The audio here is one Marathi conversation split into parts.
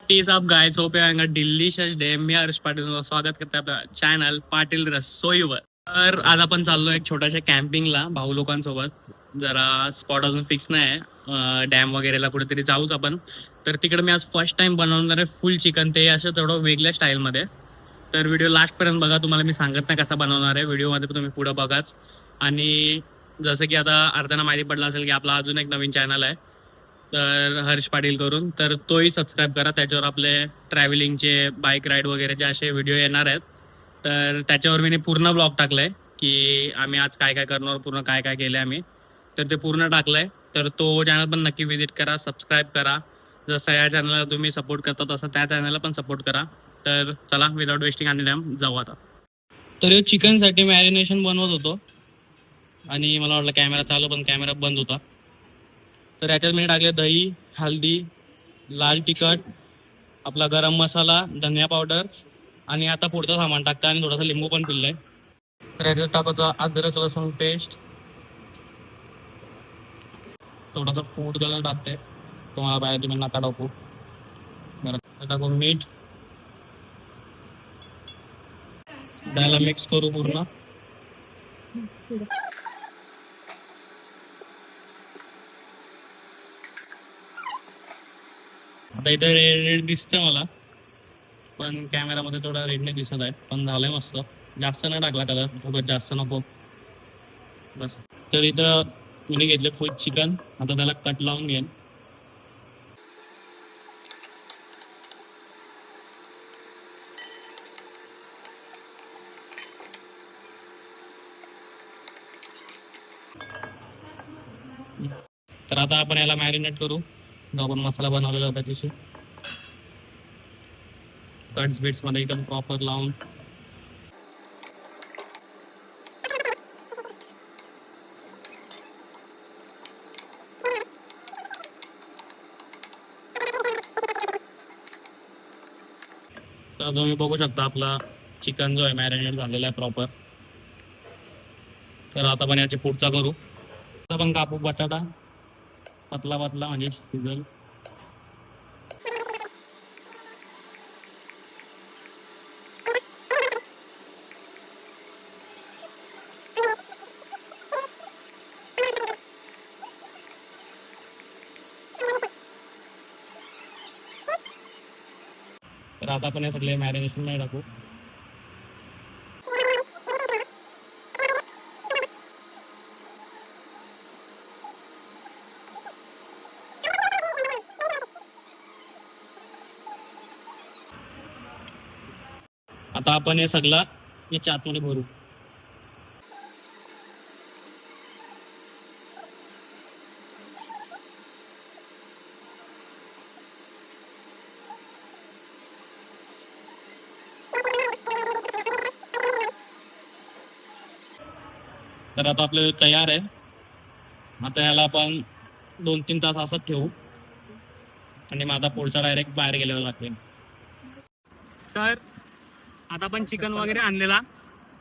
Tease of guys hope you delicious day. मी हर्ष पाटील स्वागत करते आपल्या चॅनल पाटील रसोईवर. तर आज आपण चाललो एक छोट्याशा कॅम्पिंगला भाऊ लोकांसोबत. जरा स्पॉट अजून फिक्स नाही, डॅम वगैरेला कुठेतरी जाऊच आपण. तर तिकडे मी आज फर्स्ट टाइम बनवणार आहे फुल चिकन, ते असं थोडं वेगळ्या स्टाईलमध्ये. तर व्हिडिओ लास्टपर्यंत बघा, तुम्हाला मी सांगत नाही कसा बनवणार आहे, व्हिडिओमध्ये तुम्ही पुढं बघाच. आणि जसं की आता अर्ध्यांना माहिती पडलं असेल की आपला अजून एक नवीन चॅनल आहे, तर हर्ष पाटील करून, तर तोही सबस्क्राईब करा. त्याच्यावर आपले ट्रॅव्हलिंगचे, बाईक राईड वगैरेचे असे व्हिडिओ येणार आहेत. तर त्याच्यावर मी पूर्ण ब्लॉग टाकलाय की आम्ही आज काय काय करणार, पूर्ण काय काय केलं आम्ही, तर ते पूर्ण टाकलंय. तर तो चॅनल पण नक्की व्हिजिट करा, सबस्क्राईब करा. जसं या चॅनलला तुम्ही सपोर्ट करता तसं त्या चॅनलला पण सपोर्ट करा. तर चला, विदाउट वेस्टिंग आणि टाइम जाऊ आता. तर हे चिकनसाठी मॅरिनेशन बनवत होतो आणि मला वाटलं कॅमेरा चालू, पण कॅमेरा बंद होता. तर याच्यात मी टाकले दही, हळदी, लाल तिखट, आपला गरम मसाला, धनिया पावडर आणि आता पुढचं सामान टाकतं आणि थोडासा लिंबू पण पिळलंय. तर याच्यात टाकायचं अद्रक लसूण पेस्ट, थोडासा फूड कलर टाकते, तुम्हाला पाहिजे तुम्ही नका टाकू. बरं, टाकू मीठ, त्याला मिक्स करू पूर्ण. आता इथं रेड दिसतं मला, पण कॅमेरामध्ये थोडा रेड नाही दिसत आहे, पण झालंय मस्त. जास्त नाही टाकला कलर, खूपच जास्त नको बस. तर इथं मी घेतलं फुल चिकन, आता त्याला कट लावून घेईन. तर आता आपण याला मॅरिनेट करू, जो आपण मसाला बनवलेला होता त्याची. कट्स बिट्स मध्ये एकदम प्रॉपर लावून. तर तुम्ही बघू शकता आपला चिकन जो आहे मॅरिनेट झालेला आहे प्रॉपर. तर आता पण याची पुढचा करू. आता पण कापू बटाटा पतला पतला, म्हणजे शिजल. तर आता आपण हे सगळे मॅरिनेशन नाही टाकू. आता आपण हे सगळं याच्या आतमध्ये भरू. तर आता आपलं तयार आहे. आता याला आपण 2-3 तास असंच ठेवू आणि मग आता पुढचा डायरेक्ट बाहेर गेलेला लागेल. तर आता आपण चिकन वगैरे आणलेला,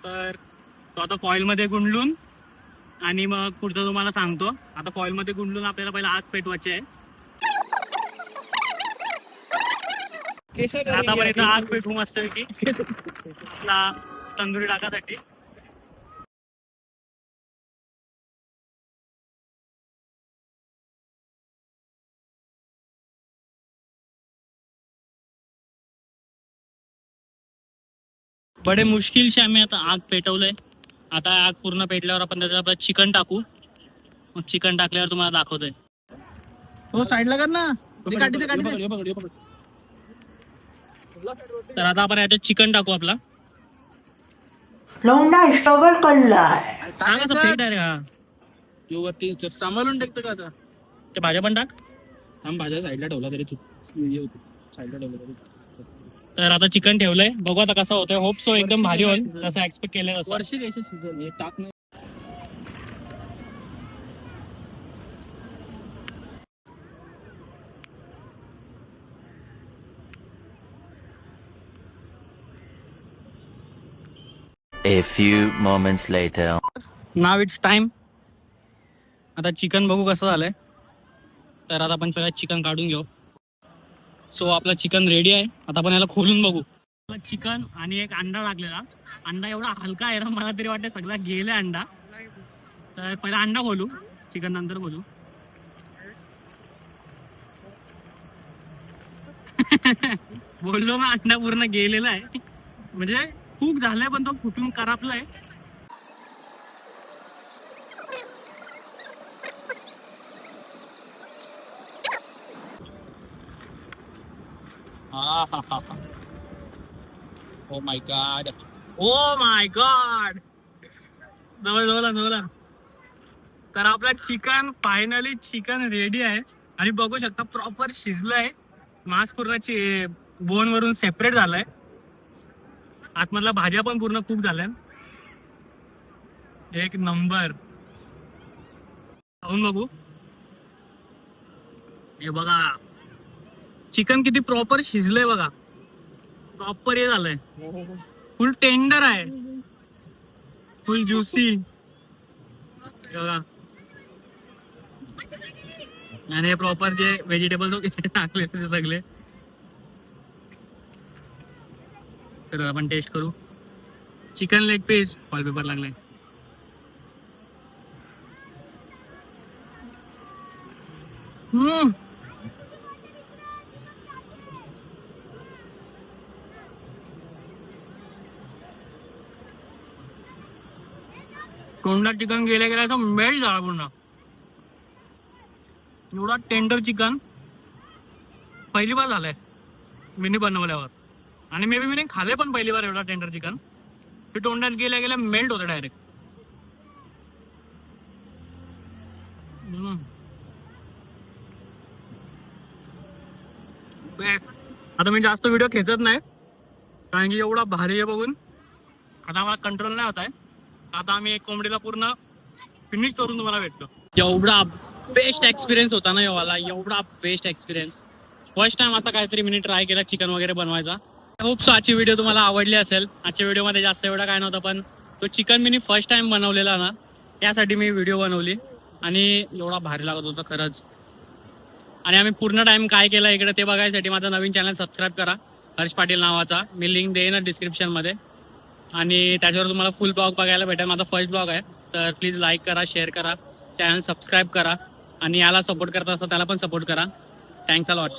तर तो आता फॉईलमध्ये गुंडलून, आणि मग पुढचं तुम्हाला सांगतो. आता फॉईलमध्ये गुंडलून आपल्याला पहिला आग पेटवायची आहे. आता आपण इथं आग पेटवू मस्तपैकी आपला तंदुरी टाकासाठी. बडे मुश्किल से आम्ही आता आग पेटवलंय. आता आग पूर्ण पेटल्यावर आपण त्याच्यात चिकन टाकू. मग चिकन टाकल्यावर तुम्हाला दाखवतोय. हो, साईडला कर ना. तर आता आपण याच्यात चिकन टाकू आपला. लोंडा स्ट्रगल करलाय. कसं पेट आहे रे हा. वरती सांभाळून टाकतं का आता? ते भाज्या पण टाक. थांब, भाज्या साईडला ठेवला तरी साईडला ठेवला तरी. तर आता चिकन ठेवलंय, बघू आता कसं होतंय. होप सो एकदम भारी होईल, तसं एक्सपेक्ट केलंय तसं. वर्षी कशी शिजल हे टाक नाही. A few moments later. Now it's time. आता चिकन बघू कसं झालंय. तर आता आपण पहिला चिकन काढून घेऊ. सो आपलं चिकन रेडी आहे. आता आपण याला खोलून बघू. चिकन आणि एक अंडा लागलेला. अंडा एवढा हलका आहे ना, मला तरी वाटतं सगळा गेला अंडा. तर पहिला अंडा खोलू, चिकन नंतर खोलू. बोललो ना, अंडा पूर्ण गेलेला आहे. म्हणजे खूप झालाय पण तो फुटून करापलाय. Oh my God. Oh my God. जवळ. तर आपला चिकन फायनली चिकन रेडी आहे. आणि बघू शकता प्रॉपर शिजलंय. मांस पूर्ण बोन वरून सेपरेट झालाय. आतमधला भाज्या पण पूर्ण कुक झाल्या. एक नंबर. खाऊन बघू. हे बघा चिकन किती प्रॉपर शिजलंय बघा. प्रॉपर हे झालंय. फुल टेंडर आहे. फुल ज्युसी बघा. आणि प्रॉपर जे व्हेजिटेबल इथे टाकले ते सगळे. तर आपण टेस्ट करू. चिकन लेग पीस वॉलपेपर लागलाय. तोंडात चिकन गेल्या असं मेल्ट झाला पूर्ण. एवढा टेंडर चिकन पहिली बार झालाय मिनी बनवल्यावर. आणि मे बी मी खाल्ले पण पहिली बार एवढा टेंडर चिकन. ते तोंडात गेल्या मेल्ट होतं डायरेक्ट. आता मी जास्त व्हिडिओ खेचत नाही कारण की एवढा भारी आहे बघून आता आम्हाला कंट्रोल नाही होत आहे. आता आम्ही एक कोंबडीला पूर्ण फिनिश करून तुम्हाला भेटतो. एवढा बेस्ट एक्सपिरियन्स होता ना एवढा. एवढा बेस्ट एक्सपिरियन्स. फर्स्ट टाइम आता काहीतरी मी ट्राय केला चिकन वगैरे बनवायचा. होप सो आजची व्हिडिओ तुम्हाला आवडली असेल. आजच्या व्हिडिओमध्ये जास्त एवढा काय नव्हतं पण तो चिकन मी फर्स्ट टाइम बनवलेला ना त्यासाठी मी व्हिडिओ बनवली. आणि एवढा भारी लागत होता खरंच. आणि आम्ही पूर्ण टाइम काय केलं इकडे ते बघायसाठी माझा नवीन चॅनल सबस्क्राईब करा, हर्ष पाटील नावाचा. मी लिंक देईन डिस्क्रिप्शन मध्ये. आणि त्याच्यावर तुम्हाला फुल ब्लॉग बघायला भेटेल. माझा फर्स्ट ब्लॉग आहे. तर प्लीज लाईक करा, शेअर करा, चॅनल सबस्क्राईब करा. आणि याला सपोर्ट करत असता त्याला पण सपोर्ट करा. Thanks a lot.